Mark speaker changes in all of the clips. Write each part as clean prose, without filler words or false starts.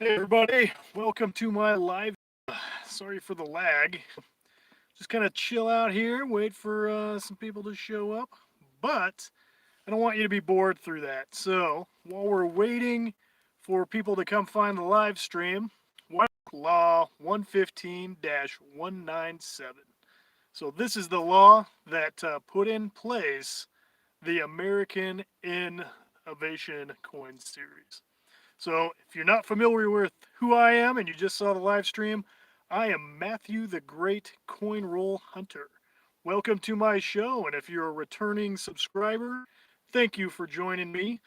Speaker 1: Hey everybody, welcome to my live. Sorry for the lag. Just kind of chill out here, wait for some people to show up. But I don't want you to be bored through that. So while we're waiting for people to come find the live stream, Law 115-197. So this is the law that put in place the American Innovation Coin Series. So, if you're not familiar with who I am and you just saw the live stream, I am Matthew the Great Coin Roll Hunter. Welcome to my show, and if you're a returning subscriber, thank you for joining me,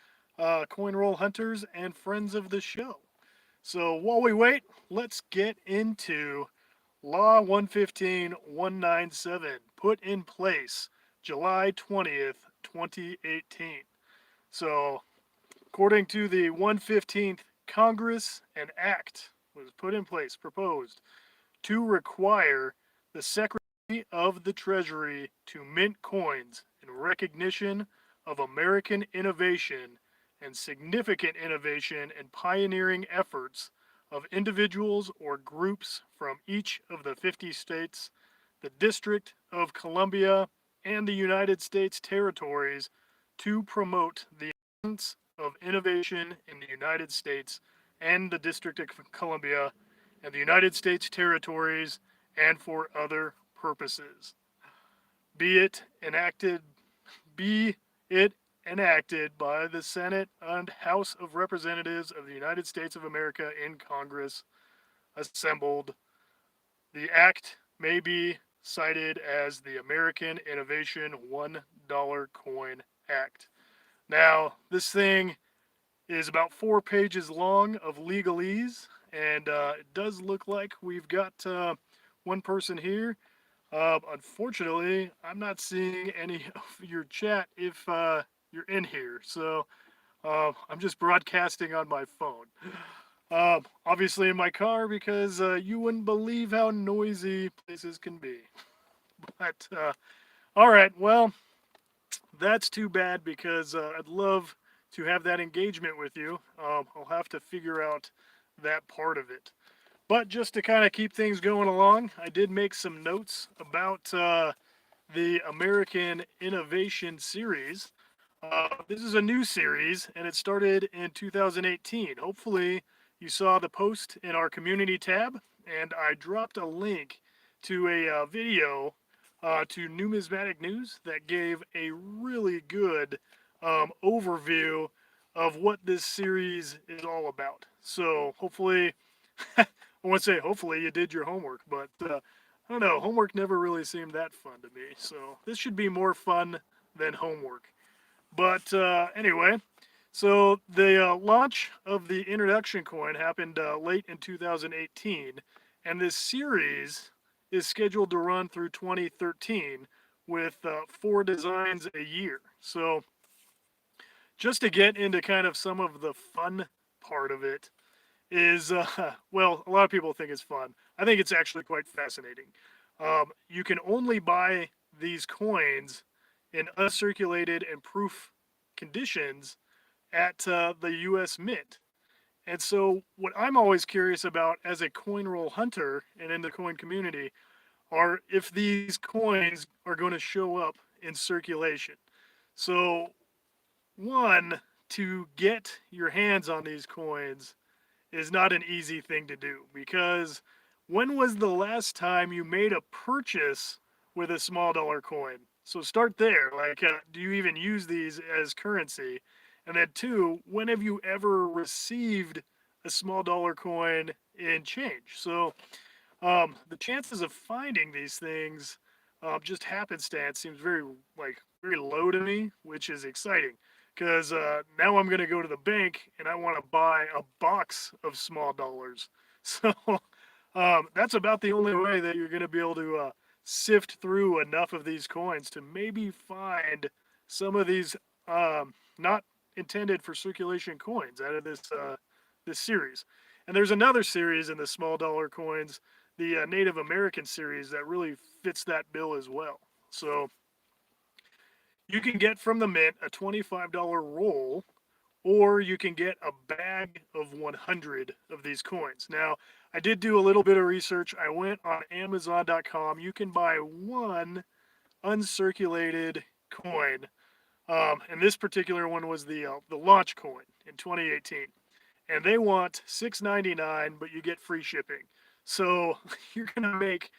Speaker 1: Coin Roll Hunters and friends of the show. So, while we wait, let's get into Law 115-197, put in place July 20th, 2018. So, according to the 115th Congress, an act was put in place, proposed, to require the Secretary of the Treasury to mint coins in recognition of American innovation and significant innovation and pioneering efforts of individuals or groups from each of the 50 states, the District of Columbia, and the United States territories to promote the importance of innovation in the United States and the District of Columbia and the United States territories and for other purposes. Be it enacted be it enacted by the Senate and House of Representatives of the United States of America in Congress assembled. The act may be cited as the American Innovation $1 Coin Act. Now, this thing is about 4 pages long of legalese, and it does look like we've got one person here. Unfortunately, I'm not seeing any of your chat if you're in here, so I'm just broadcasting on my phone. Obviously, in my car because you wouldn't believe how noisy places can be. But all right, well, that's too bad because I'd love to have that engagement with you. I'll have to figure out that part of it. But just to kind of keep things going along, I did make some notes about the American Innovation Series. This is a new series, and it started in 2018. Hopefully, you saw the post in our community tab, and I dropped a link to a video to Numismatic News that gave a really good overview of what this series is all about. So, hopefully, I won't say hopefully you did your homework, but I don't know. Homework never really seemed that fun to me. So, this should be more fun than homework. But anyway, so the launch of the introduction coin happened late in 2018, and this series is scheduled to run through 2013 with 4 designs a year. So just to get into kind of some of the fun part of it is, well, a lot of people think it's fun. I think it's actually quite fascinating. You can only buy these coins in uncirculated and proof conditions at the U.S. Mint. And so, what I'm always curious about as a coin roll hunter and in the coin community are if these coins are going to show up in circulation. So, one, to get your hands on these coins is not an easy thing to do because when was the last time you made a purchase with a small dollar coin? So start there. Like, do you even use these as currency? And then, two, when have you ever received a small dollar coin in change? So, the chances of finding these things just happenstance seems very low to me, which is exciting because now I'm going to go to the bank and I want to buy a box of small dollars. So that's about the only way that you're going to be able to sift through enough of these coins to maybe find some of these not intended for circulation coins out of this series. And there's another series in the small dollar coins, the Native American series, that really fits that bill as well. So you can get from the mint a $25 roll or you can get a bag of 100 of these coins. Now, I did do a little bit of research. I went on Amazon.com. You can buy one uncirculated coin, and this particular one was the launch coin in 2018, and they want $6.99, but you get free shipping. So you're gonna make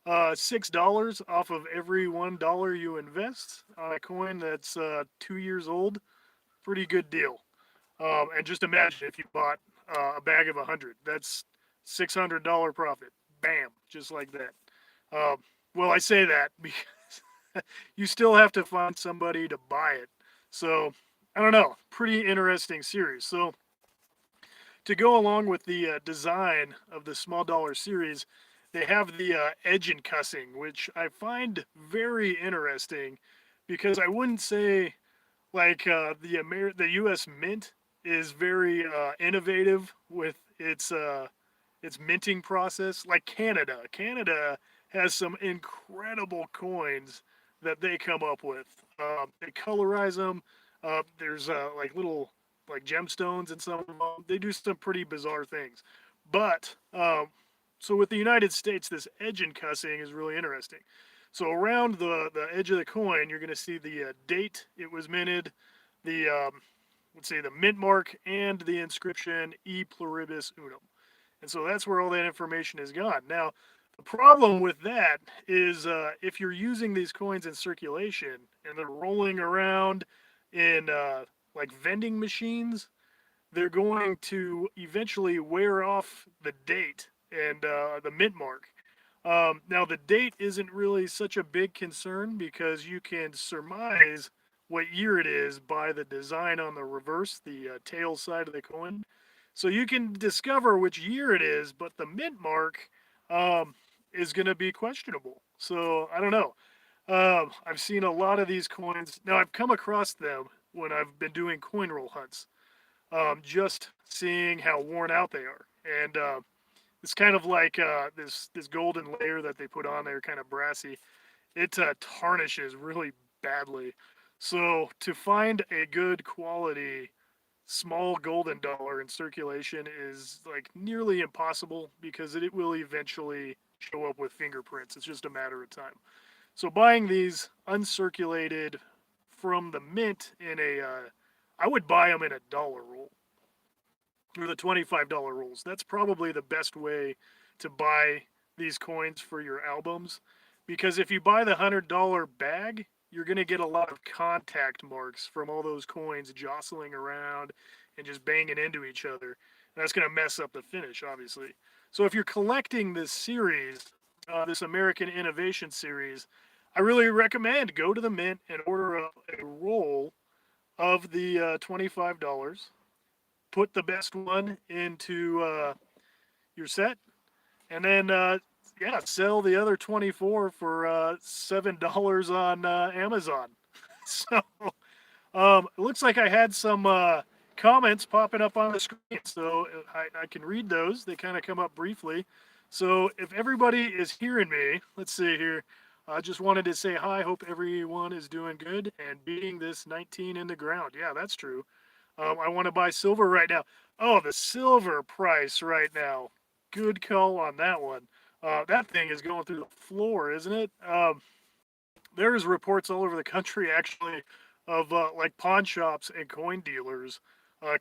Speaker 1: $6 off of every $1 you invest on a coin that's 2 years old. Pretty good deal. And just imagine if you bought a bag of 100. That's $600 profit. Bam, just like that. Um, well, I say that because you still have to find somebody to buy it. So I don't know. Pretty interesting series. So to go along with the design of the small dollar series, they have the edge and cussing, which I find very interesting because I wouldn't say like the U.S. Mint is very innovative with its minting process. Like Canada has some incredible coins that they come up with. They colorize them. There's like little like gemstones and some of them. They do some pretty bizarre things. But so with the United States, this edge and cussing is really interesting. So around the edge of the coin, you're going to see the date it was minted, the let's say the mint mark, and the inscription "E pluribus unum." And so that's where all that information is gone. Now, the problem with that is if you're using these coins in circulation and they're rolling around in like vending machines, they're going to eventually wear off the date and the mint mark. Now, the date isn't really such a big concern because you can surmise what year it is by the design on the reverse, the tail side of the coin. So you can discover which year it is, but the mint mark um, is going to be questionable. So I don't know. I've seen a lot of these coins. Now, I've come across them when I've been doing coin roll hunts, just seeing how worn out they are. And it's kind of like this golden layer that they put on there, kind of brassy. It tarnishes really badly. So to find a good quality small golden dollar in circulation is like nearly impossible because it will eventually show up with fingerprints. It's just a matter of time. So buying these uncirculated from the mint in I would buy them in a dollar roll or the $25 rolls. That's probably the best way to buy these coins for your albums because if you buy the $100 bag, you're going to get a lot of contact marks from all those coins jostling around and just banging into each other. And that's going to mess up the finish, obviously. So if you're collecting this series, this American Innovation series, I really recommend go to the Mint and order a roll of the $25. Put the best one into your set, and then yeah, sell the other 24 for $7 on Amazon. So it looks like I had some comments popping up on the screen, so I can read those. They kind of come up briefly. So if everybody is hearing me, let's see here. I just wanted to say hi. Hope everyone is doing good and beating this 19 in the ground. Yeah, that's true. I want to buy silver right now. Oh, the silver price right now. Good call on that one. That thing is going through the floor, isn't it? There's reports all over the country actually of like pawn shops and coin dealers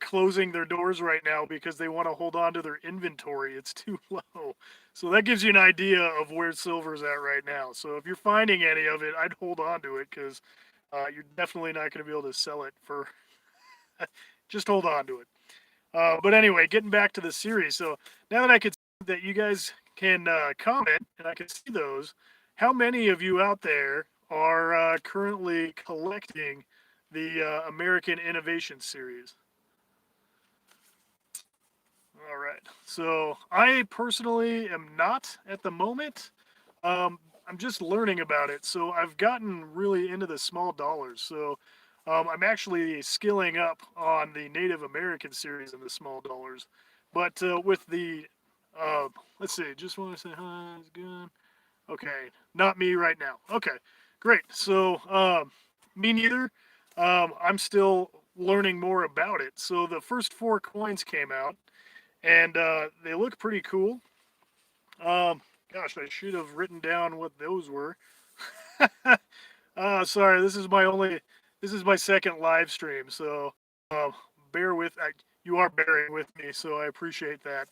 Speaker 1: closing their doors right now because they want to hold on to their inventory. It's too low. So that gives you an idea of where silver's at right now. So if you're finding any of it, I'd hold on to it because you're definitely not going to be able to sell it for. Just hold on to it. But anyway, getting back to the series. So now that I can see that you guys can comment and I can see those, how many of you out there are currently collecting the American Innovation Series? All right. So I personally am not at the moment. I'm just learning about it. So I've gotten really into the small dollars. So I'm actually skilling up on the Native American series and the small dollars. But with the, let's see, just want to say hi, it's good. Okay, not me right now. Okay, great. So me neither. I'm still learning more about it. So the first four coins came out, and they look pretty cool. Gosh, I should have written down what those were. Sorry, this is my second live stream, so uh, bear with. You are bearing with me, so I appreciate that.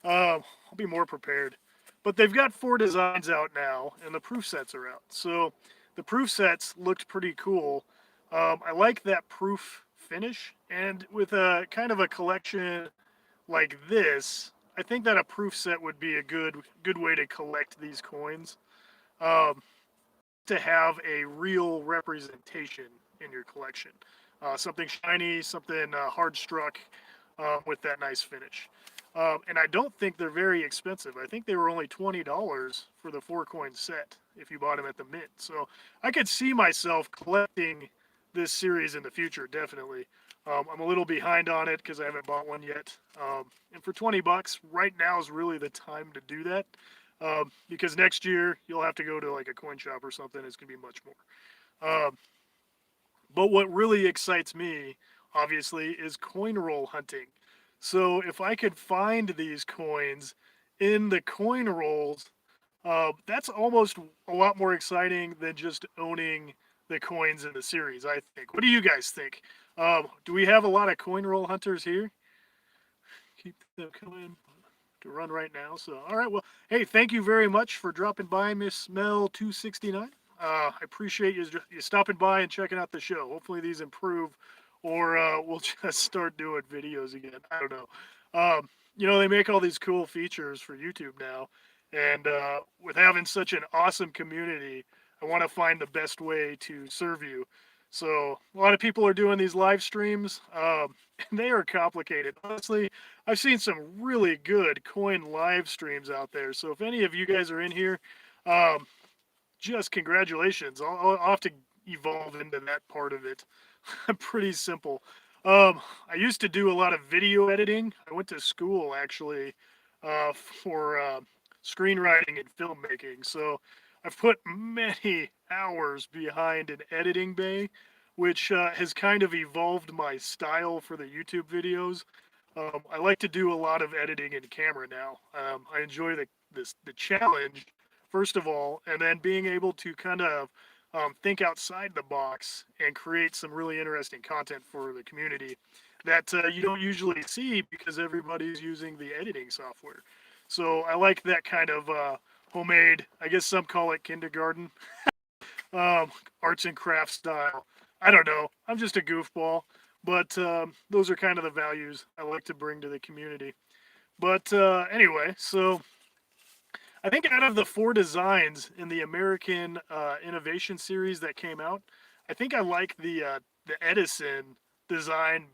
Speaker 1: I'll be more prepared. But they've got four designs out now, and the proof sets are out. So the proof sets looked pretty cool. I like that proof finish, and with a kind of a collection like this, I think that a proof set would be a good way to collect these coins. Um, to have a real representation in your collection. Something shiny, something hard struck with that nice finish. And I don't think they're very expensive. I think they were only $20 for the four coin set if you bought them at the mint. So I could see myself collecting this series in the future, definitely. I'm a little behind on it because I haven't bought one yet. And for 20 bucks, right now is really the time to do that. Because next year you'll have to go to like a coin shop or something. It's gonna be much more. But what really excites me, obviously, is coin roll hunting. So if I could find these coins in the coin rolls, that's almost a lot more exciting than just owning the coins in the series, I think. What do you guys think? Do we have a lot of coin roll hunters here? Keep them coming to run right now. So, all right. Well, hey, thank you very much for dropping by, Miss Mel 269. I appreciate you stopping by and checking out the show. Hopefully these improve, or we'll just start doing videos again. I don't know. They make all these cool features for YouTube now, and with having such an awesome community, I want to find the best way to serve you. So a lot of people are doing these live streams, and they are complicated. Honestly, I've seen some really good coin live streams out there. So if any of you guys are in here, um, just congratulations. I'll have to evolve into that part of it. Pretty simple. I used to do a lot of video editing. I went to school actually for screenwriting and filmmaking. So I've put many hours behind an editing bay, which has kind of evolved my style for the YouTube videos. I like to do a lot of editing in camera now. I enjoy the challenge, first of all, and then being able to kind of think outside the box and create some really interesting content for the community that you don't usually see because everybody's using the editing software. So I like that kind of homemade, I guess some call it kindergarten, arts and crafts style. I don't know. I'm just a goofball, but those are kind of the values I like to bring to the community. But anyway, so I think out of the four designs in the American Innovation series that came out, I think I like the Edison design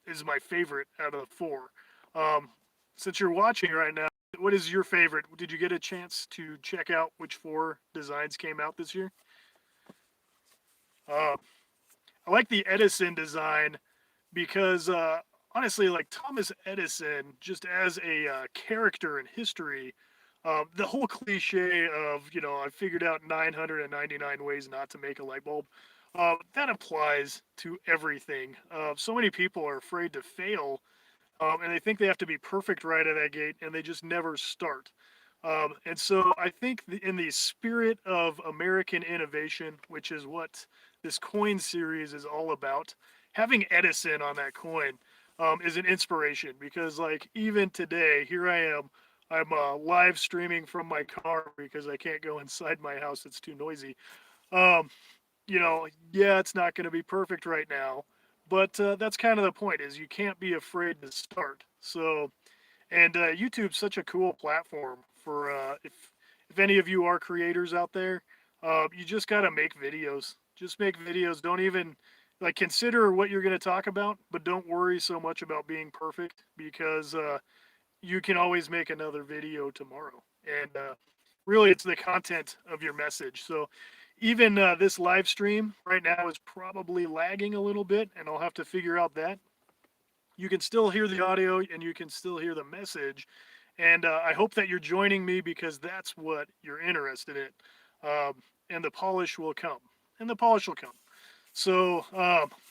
Speaker 1: is my favorite out of the four. Um, since you're watching right now, what is your favorite? Did you get a chance to check out which four designs came out this year? Uh, I like the Edison design because honestly, like Thomas Edison, just as a character in history, the whole cliche of I figured out 999 ways not to make a light bulb, that applies to everything. So many people are afraid to fail, and they think they have to be perfect right at that gate, and they just never start. And so I think in the spirit of American innovation, which is what this coin series is all about, having Edison on that coin is an inspiration because, like, even today, here I am. I'm live streaming from my car because I can't go inside my house. It's too noisy. Um, yeah, it's not going to be perfect right now, but that's kind of the point is you can't be afraid to start. So, and YouTube's such a cool platform for if any of you are creators out there, you just gotta make videos. Just make videos. Don't even like consider what you're gonna talk about, but don't worry so much about being perfect because you can always make another video tomorrow. And really, it's the content of your message. So even this live stream right now is probably lagging a little bit, and I'll have to figure out that you can still hear the audio and you can still hear the message. And I hope that you're joining me because that's what you're interested in. And the polish will come. And the polish will come. So,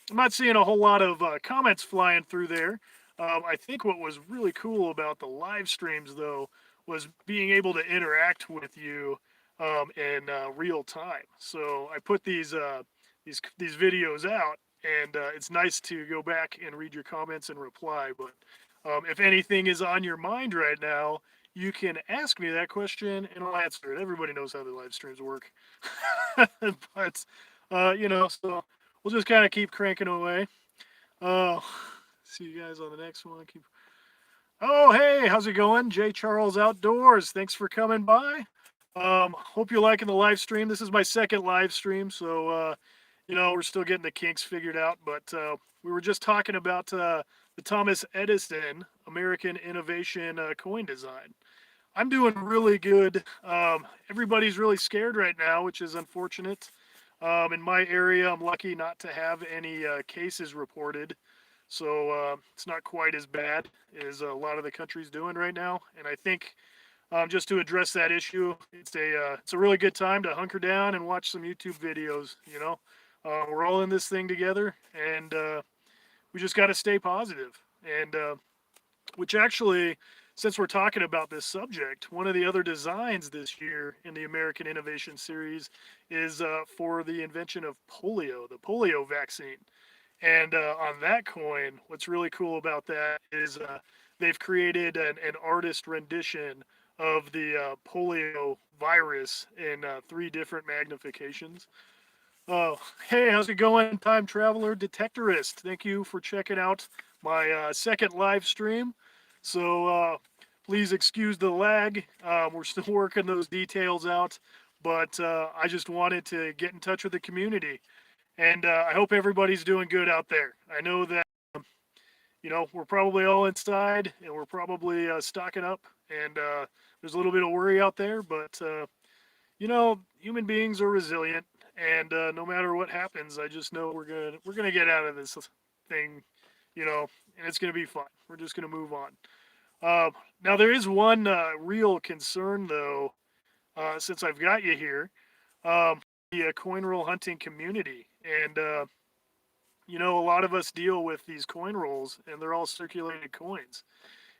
Speaker 1: I'm not seeing a whole lot of comments flying through there. I think what was really cool about the live streams, though, was being able to interact with you in real time. So I put these videos out, and it's nice to go back and read your comments and reply. But if anything is on your mind right now, you can ask me that question, and I'll answer it. Everybody knows how the live streams work, but so we'll just kind of keep cranking away. Oh, see you guys on the next one. Keep. Oh, hey, how's it going? J. Charles Outdoors. Thanks for coming by. Hope you're liking the live stream. This is my second live stream, so we're still getting the kinks figured out. But we were just talking about the Thomas Edison American Innovation coin design. I'm doing really good. Everybody's really scared right now, which is unfortunate. In my area, I'm lucky not to have any cases reported, so it's not quite as bad as a lot of the country's doing right now. And I think just to address that issue, it's a really good time to hunker down and watch some YouTube videos. We're all in this thing together, and we just got to stay positive. And which actually, since we're talking about this subject, one of the other designs this year in the American Innovation Series is for the invention of polio, the polio vaccine. And on that coin, what's really cool about that is they've created an artist rendition of the polio virus in three different magnifications. Oh, hey, how's it going, time traveler detectorist? Thank you for checking out my second live stream. So please excuse the lag. We're still working those details out, but I just wanted to get in touch with the community, and I hope everybody's doing good out there. I know that we're probably all inside, and we're probably stocking up, and there's a little bit of worry out there, but human beings are resilient, and no matter what happens, I just know we're gonna get out of this thing, and it's gonna be fun. We're just gonna move on. Now there is one real concern though, since I've got you here, the coin roll hunting community, and a lot of us deal with these coin rolls, and they're all circulated coins.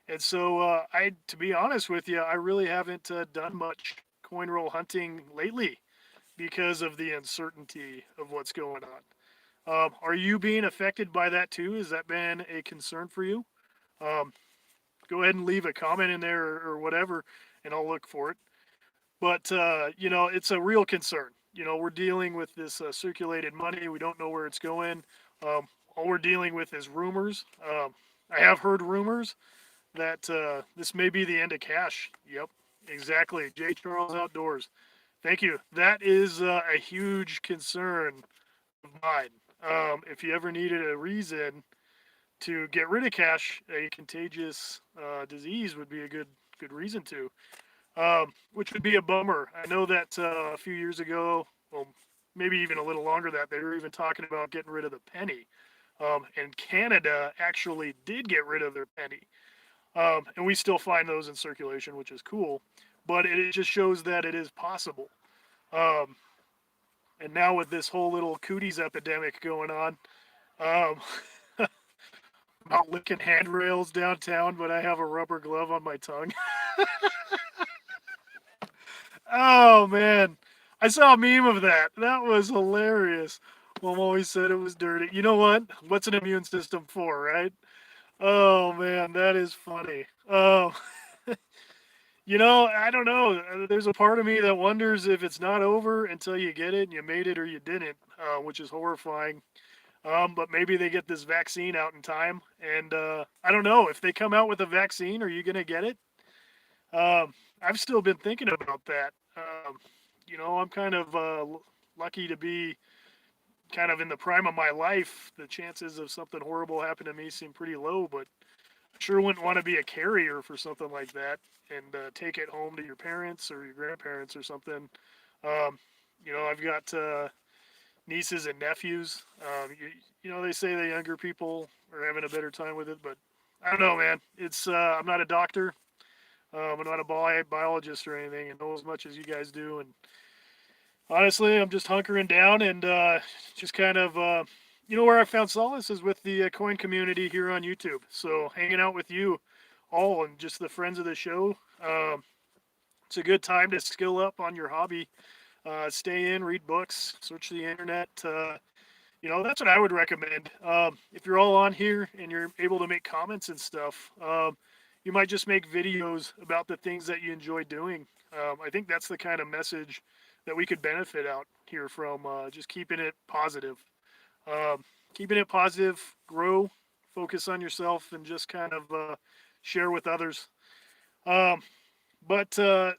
Speaker 1: And so, to be honest with you, I really haven't done much coin roll hunting lately because of the uncertainty of what's going on. Are you being affected by that too? Has that been a concern for you? Um, Go ahead and leave a comment in there or whatever, and I'll look for it. But it's a real concern. We're dealing with this circulated money. We don't know where it's going. All we're dealing with is rumors. I have heard rumors that this may be the end of cash. Yep, exactly. J. Charles Outdoors. Thank you. That is a huge concern of mine. If you ever needed a reason to get rid of cash, a contagious disease would be a good reason to, which would be a bummer. I know that a few years ago, well, maybe even a little longer, that they were even talking about getting rid of the penny. And Canada actually did get rid of their penny. And we still find those in circulation, which is cool. But it just shows that it is possible. Um, and now with this whole little cooties epidemic going on, um, I'm not licking handrails downtown, but I have a rubber glove on my tongue. Oh man, I saw a meme of that. That was hilarious. Mom always said it was dirty. You know what? What's an immune system for, right? Oh man, that is funny. Oh, I don't know. There's a part of me that wonders if it's not over until you get it and you made it or you didn't, which is horrifying. But maybe they get this vaccine out in time, and I don't know if they come out with a vaccine. Are you gonna get it? I've still been thinking about that. I'm kind of lucky to be kind of in the prime of my life. The chances of something horrible happening to me seem pretty low, but I sure wouldn't want to be a carrier for something like that and take it home to your parents or your grandparents or something. Um, I've got nieces and nephews. They say the younger people are having a better time with it, but I don't know, man. I'm not a doctor. I'm not a biologist or anything, and know as much as you guys do. And honestly, I'm just hunkering down and just kind of where I found solace is with the coin community here on YouTube. So hanging out with you all and just the friends of the show. It's a good time to skill up on your hobby. Stay in, read books, search the internet. That's what I would recommend. If you're all on here and you're able to make comments and stuff, you might just make videos about the things that you enjoy doing. I think that's the kind of message that we could benefit out here from, just keeping it positive. Um, Keeping it positive, grow, focus on yourself, and just kind of share with others. Um, but so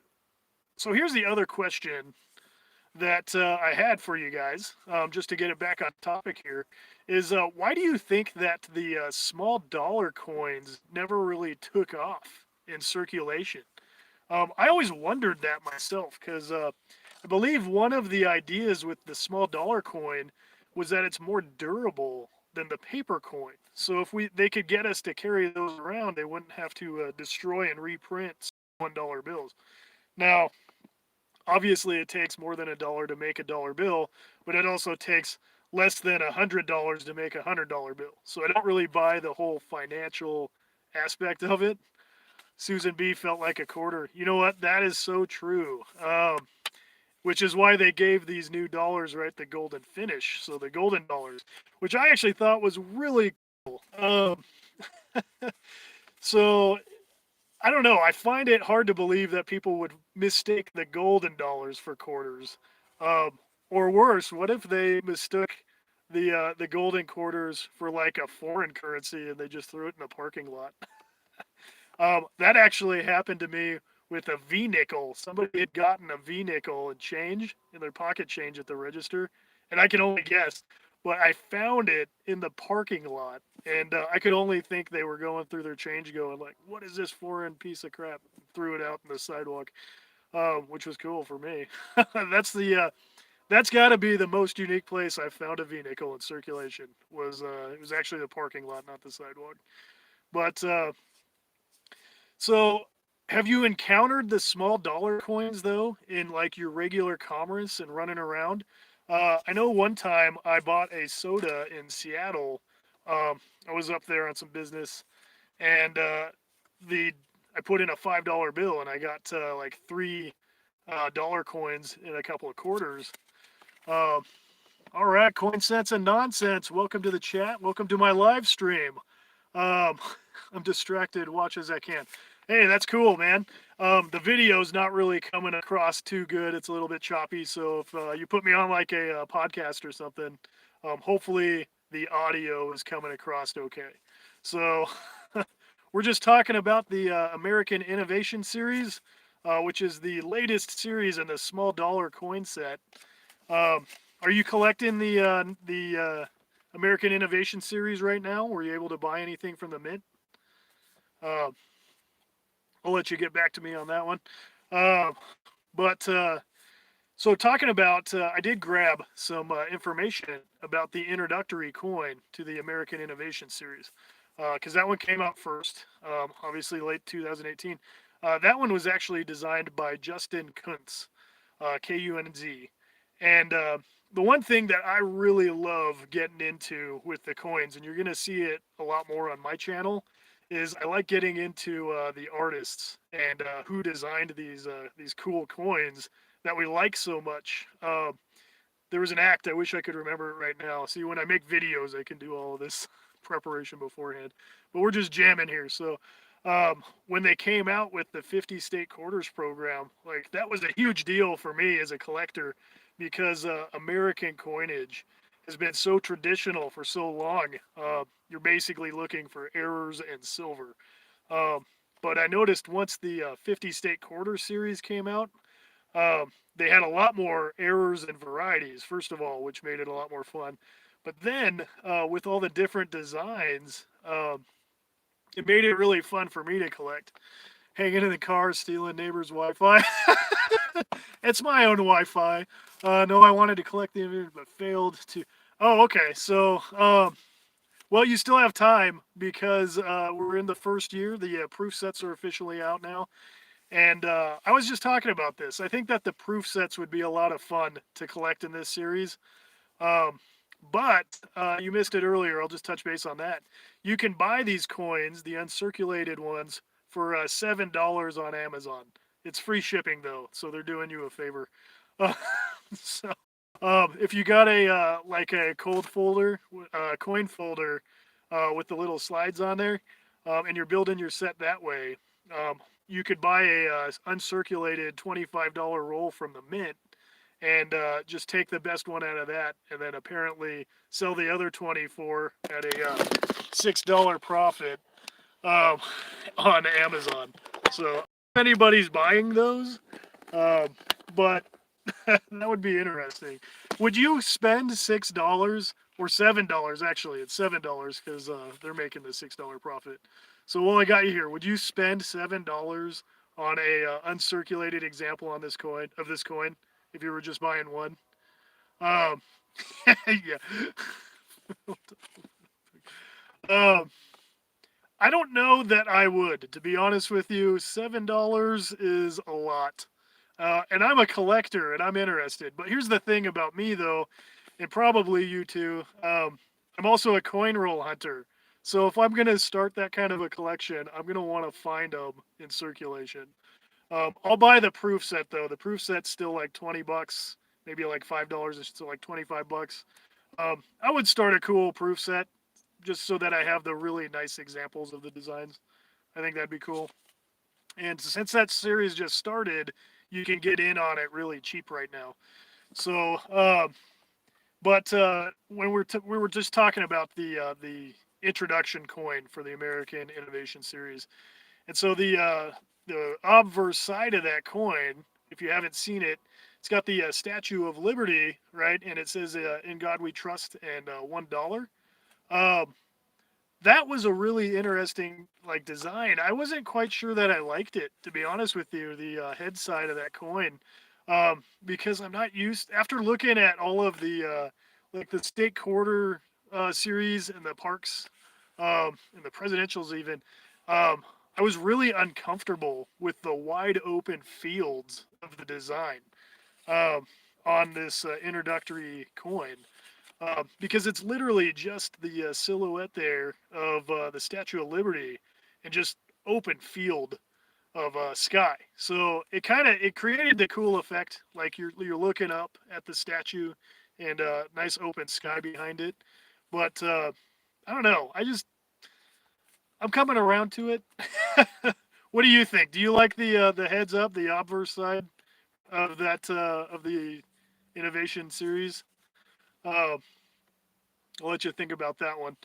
Speaker 1: here's the other question that I had for you guys, just to get it back on topic here, is why do you think that the small dollar coins never really took off in circulation? I always wondered that myself because I believe one of the ideas with the small dollar coin was that it's more durable than the paper coin. So if they could get us to carry those around, they wouldn't have to destroy and reprint $1 bills. Now, obviously, it takes more than a dollar to make a dollar bill, but it also takes less than $100 to make $100 bill. So I don't really buy the whole financial aspect of it. Susan B felt like a quarter. You know what? That is so true. Which is why they gave these new dollars, right, the golden finish. So the golden dollars, which I actually thought was really cool. So I don't know. I find it hard to believe that people would mistake the golden dollars for quarters. Or worse, what if they mistook the golden quarters for like a foreign currency and they just threw it in a parking lot? That actually happened to me with a V nickel. Somebody had gotten a V nickel and change in their pocket change at the register, and I can only guess, but I found it in the parking lot, and I could only think they were going through their change, going like, "What is this foreign piece of crap?" Threw it out in the sidewalk, which was cool for me. That's got to be the most unique place I've found a V nickel in circulation. It was actually the parking lot, not the sidewalk. But so, have you encountered the small dollar coins though in like your regular commerce and running around? I know one time I bought a soda in Seattle. I was up there on some business, and the I put in a $5 bill, and I got like three dollar coins and a couple of quarters. Uh, all right, coin sense and nonsense. Welcome to the chat. Welcome to my live stream. Um, I'm distracted. Watch as I can. Hey, that's cool, man. The video's not really coming across too good. It's a little bit choppy. So if you put me on like a podcast or something, hopefully the audio is coming across okay. So we're just talking about the American Innovation Series, which is the latest series in the small dollar coin set. Um, are you collecting the American Innovation Series right now? Were you able to buy anything from the mint? Uh, I'll let you get back to me on that one. Uh, but so talking about, I did grab some information about the introductory coin to the American Innovation Series because that one came out first, obviously late 2018. That one was actually designed by Justin Kuntz, Kunz, and the one thing that I really love getting into with the coins, and you're going to see it a lot more on my channel, is I like getting into the artists and who designed these cool coins that we like so much. There was an act, I wish I could remember it right now. See, when I make videos, I can do all of this preparation beforehand, but we're just jamming here. So when they came out with the 50 state quarters program, like that was a huge deal for me as a collector because American coinage has been so traditional for so long. You're basically looking for errors and silver. Um, but I noticed once the 50 state quarter series came out, they had a lot more errors and varieties, first of all, which made it a lot more fun. But then with all the different designs, it made it really fun for me to collect. Hanging in the car, stealing neighbors' Wi-Fi. It's my own Wi-Fi. No, I wanted to collect the image, but failed to. Oh, okay. So, well, you still have time because we're in the first year. The proof sets are officially out now. And I was just talking about this. I think that the proof sets would be a lot of fun to collect in this series. Um, But you missed it earlier. I'll just touch base on that. You can buy these coins, the uncirculated ones, for $7 on Amazon. It's free shipping though, so they're doing you a favor. Uh, so if you got a like a cold folder, coin folder, with the little slides on there, and you're building your set that way, you could buy a uncirculated $25 roll from the mint and just take the best one out of that, and then apparently sell the other 24 at a $6 profit um, on Amazon. So if anybody's buying those, um, but that would be interesting. Would you spend $6 or $7? Actually, it's $7 because they're making the $6 profit. So while I got you here, would you spend $7 on a uncirculated example on this coin if you were just buying one? Um, yeah. Um, I don't know that I would, to be honest with you. $7 is a lot. And I'm a collector and I'm interested. But here's the thing about me, though, and probably you too. I'm also a coin roll hunter. So if I'm going to start that kind of a collection, I'm going to want to find them in circulation. I'll buy the proof set, though. The proof set's still like $20, maybe like $5. It's still like 25 bucks. I would start a cool proof set just so that I have the really nice examples of the designs. I think that'd be cool. And since that series just started, you can get in on it really cheap right now. So, but when we were just talking about the introduction coin for the American Innovation Series, and so the obverse side of that coin, if you haven't seen it, it's got the Statue of Liberty, right, and it says "In God We Trust" and $1. Um, that was a really interesting like design. I wasn't quite sure that I liked it, to be honest with you, the head side of that coin, because I'm not used. After looking at all of the like the state quarter series and the parks, and the presidentials even, I was really uncomfortable with the wide open fields of the design um, on this introductory coin because it's literally just the silhouette there of the Statue of Liberty and just open field of sky. So it created the cool effect, like you're looking up at the statue and nice open sky behind it. But I don't know. I'm coming around to it. What do you think? Do you like the heads up, the obverse side of that of the innovation series? Uh, I'll let you think about that one.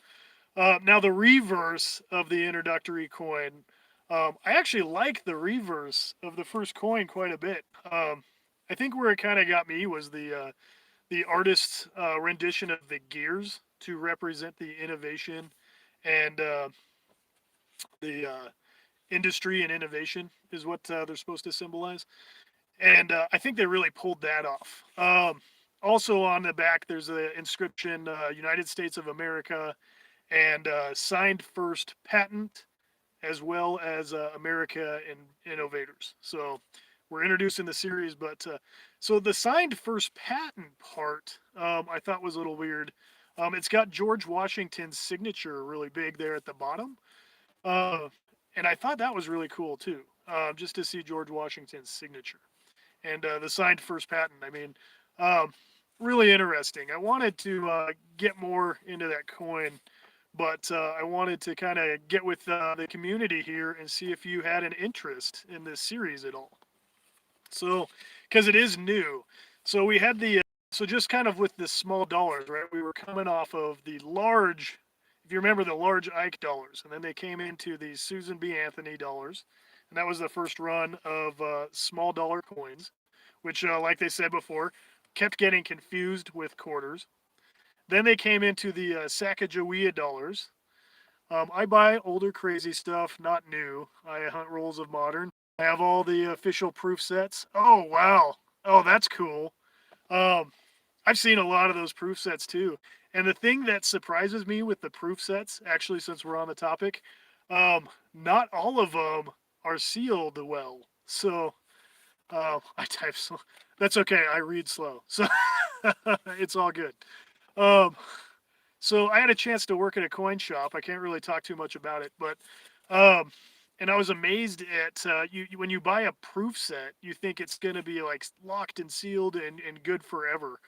Speaker 1: Now the reverse of the introductory coin, I actually like the reverse of the first coin quite a bit. I think where it kind of got me was the artist's rendition of the gears to represent the innovation and the industry and innovation is what they're supposed to symbolize. And I think they really pulled that off. Also on the back, there's an inscription, United States of America, and signed first patent, as well as America and Innovators. So we're introducing the series, but so the signed first patent part, I thought was a little weird. It's got George Washington's signature really big there at the bottom, uh, and I thought that was really cool too, just to see George Washington's signature and the signed first patent. I mean, um, really interesting. I wanted to get more into that coin, but I wanted to kind of get with the community here and see if you had an interest in this series at all. So, because it is new, so we had the so just kind of with the small dollars, right? We were coming off of the large, if you remember the large Ike dollars, and then they came into the Susan B. Anthony dollars, and that was the first run of small dollar coins, which, like they said before, kept getting confused with quarters. Then they came into the Sacagawea dollars. I buy older crazy stuff, not new. I hunt rolls of modern. I have all the official proof sets. Oh wow! Oh, that's cool. Um, I've seen a lot of those proof sets too. And the thing that surprises me with the proof sets, actually, since we're on the topic, not all of them are sealed well. So I type slow. That's okay. I read slow, so it's all good. Um, so I had a chance to work at a coin shop. I can't really talk too much about it, but um, and I was amazed at when you buy a proof set, you think it's going to be like locked and sealed and good forever,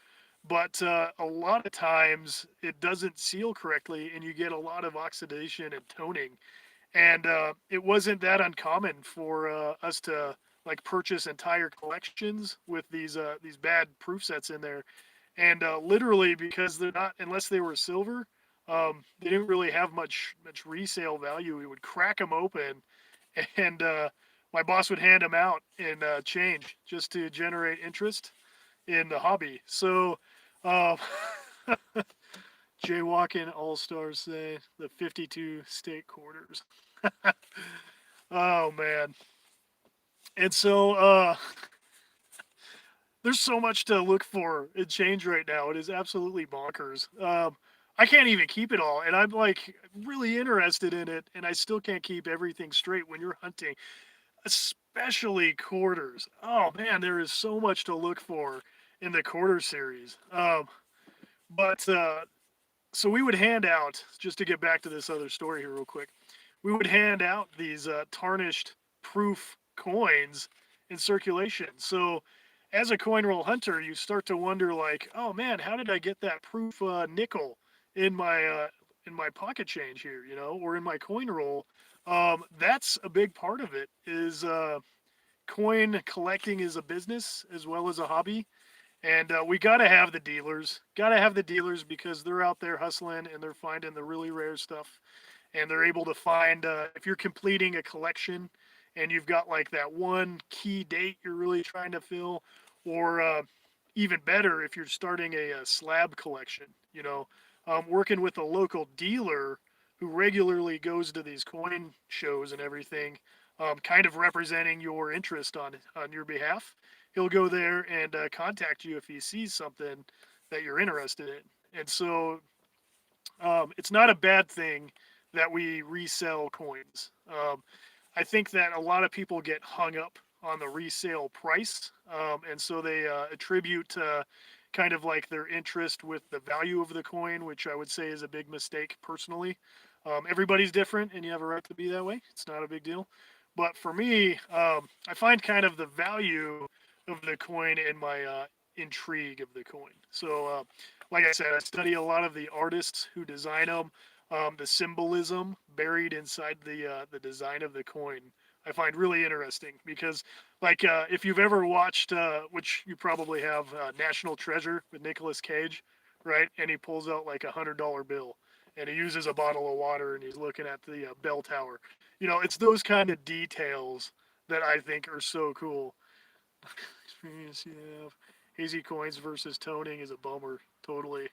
Speaker 1: but a lot of times it doesn't seal correctly, and you get a lot of oxidation and toning. And it wasn't that uncommon for us to like purchase entire collections with these bad proof sets in there, and literally because they're not, unless they were silver, they didn't really have much resale value. We would crack them open, and my boss would hand them out in change just to generate interest in the hobby. So. Uh, Jaywalking All Stars say the 52 state quarters. Oh man. And so there's so much to look for in change right now. It is absolutely bonkers. I can't even keep it all, and I'm like really interested in it, and I still can't keep everything straight when you're hunting, especially quarters. Oh man, there is so much to look for in the quarter series. But So we would hand out, just to get back to this other story here real quick, we would hand out these tarnished proof coins in circulation. So as a coin roll hunter, you start to wonder like, oh man, how did I get that proof nickel in my pocket change here, or in my coin roll? That's a big part of it. Is coin collecting is a business as well as a hobby, and we got to have the dealers. Got to have the dealers because they're out there hustling and they're finding the really rare stuff. And they're able to find, if you're completing a collection and you've got like that one key date you're really trying to fill, or even better, if you're starting a slab collection, working with a local dealer who regularly goes to these coin shows and everything, kind of representing your interest on your behalf. He'll go there and contact you if he sees something that you're interested in. And so it's not a bad thing that we resell coins. I think that a lot of people get hung up on the resale price, and so they attribute kind of like their interest with the value of the coin, which I would say is a big mistake personally. Everybody's different, and you have a right to be that way. It's not a big deal. But for me, I find kind of the value of the coin in my intrigue of the coin. So, like I said, I study a lot of the artists who design them, the symbolism buried inside the design of the coin. I find really interesting because, like, if you've ever watched, which you probably have, National Treasure with Nicolas Cage, right? And he pulls out like $100 bill, and he uses a bottle of water, and he's looking at the bell tower. It's those kind of details that I think are so cool. Experience you have. Hazy coins versus toning is a bummer. Totally.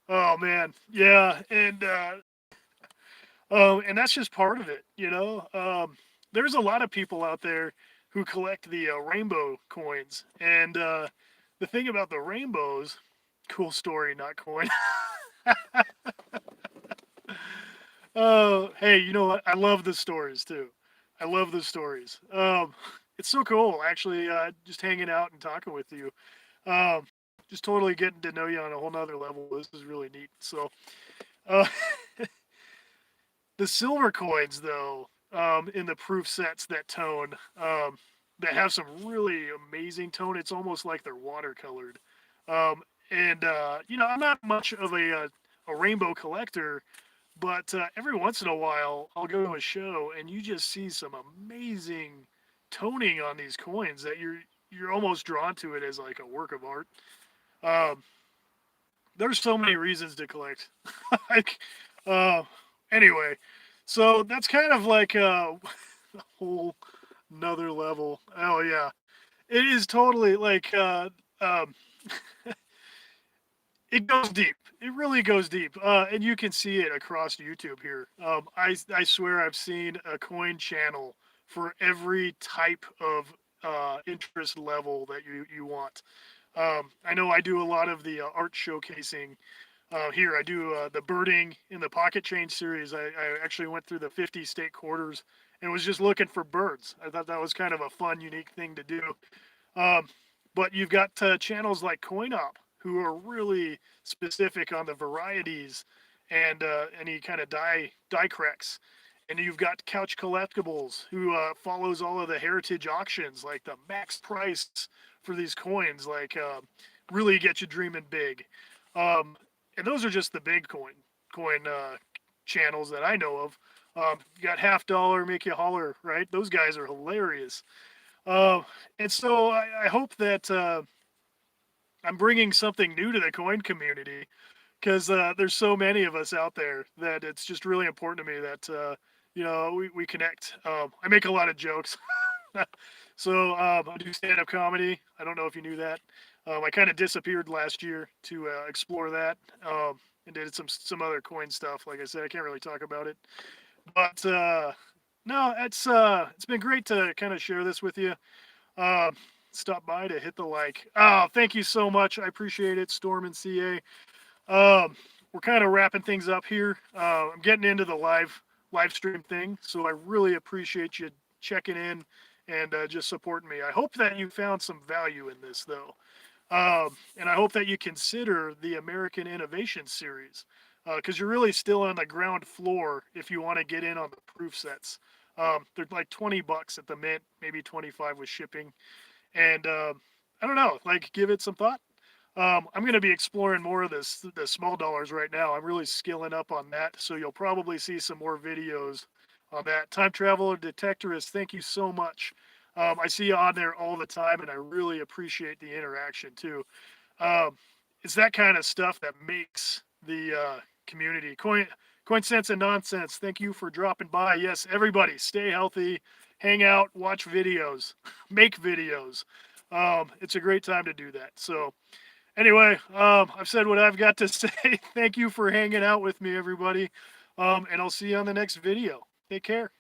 Speaker 1: Oh man, yeah, and that's just part of it. There's a lot of people out there who collect the rainbow coins, and the thing about the rainbows, cool story, not coin. Oh, hey, you know what? I love the stories too. I love the stories. It's so cool, actually, just hanging out and talking with you. Um, just totally getting to know you on a whole nother level. This is really neat. So, uh, the silver coins, though, in the proof sets that tone, that have some really amazing tone. It's almost like they're watercolored. And I'm not much of a rainbow collector, but every once in a while, I'll go to a show and you just see some amazing toning on these coins that you're almost drawn to it as like a work of art. Um, there's so many reasons to collect. like, uh, anyway, so that's kind of like a whole another level. Oh yeah, it is totally like um, it goes deep. It really goes deep, and you can see it across YouTube here. I swear I've seen a coin channel for every type of interest level that you want. I know I do a lot of the art showcasing here. I do the birding in the pocket change series. I actually went through the 50 state quarters and was just looking for birds. I thought that was kind of a fun, unique thing to do. Um, but you've got channels like CoinOp who are really specific on the varieties and any kind of die cracks. And you've got Couch Collectibles, who follows all of the heritage auctions, like the max price for these coins, like really get you dreaming big. Um, and those are just the big coin channels that I know of. You got Half Dollar, Make You Holler, right? Those guys are hilarious. Uh, and so I hope that I'm bringing something new to the coin community because there's so many of us out there that it's just really important to me that we connect. I make a lot of jokes, so I do stand-up comedy. I don't know if you knew that. I kind of disappeared last year to explore that and did some other coin stuff. Like I said, I can't really talk about it, but no, it's been great to kind of share this with you. Uh, Stop by to hit the like. Oh, thank you so much. I appreciate it, Storm and CA. We're kind of wrapping things up here. I'm getting into the live stream thing, so I really appreciate you checking in and just supporting me. I hope that you found some value in this, though, and I hope that you consider the American Innovation Series because you're really still on the ground floor if you want to get in on the proof sets. They're like $20 at the mint, maybe 25 with shipping, and I don't know, like give it some thought. I'm going to be exploring more of the small dollars right now. I'm really skilling up on that, so you'll probably see some more videos on that. Time Traveler Detectorist, thank you so much. I see you on there all the time, and I really appreciate the interaction too. Um, it's that kind of stuff that makes the community. Coin Sense and Nonsense, thank you for dropping by. Yes, everybody, stay healthy, hang out, watch videos, make videos. It's a great time to do that. So, anyway, I've said what I've got to say. Thank you for hanging out with me, everybody. And I'll see you on the next video. Take care.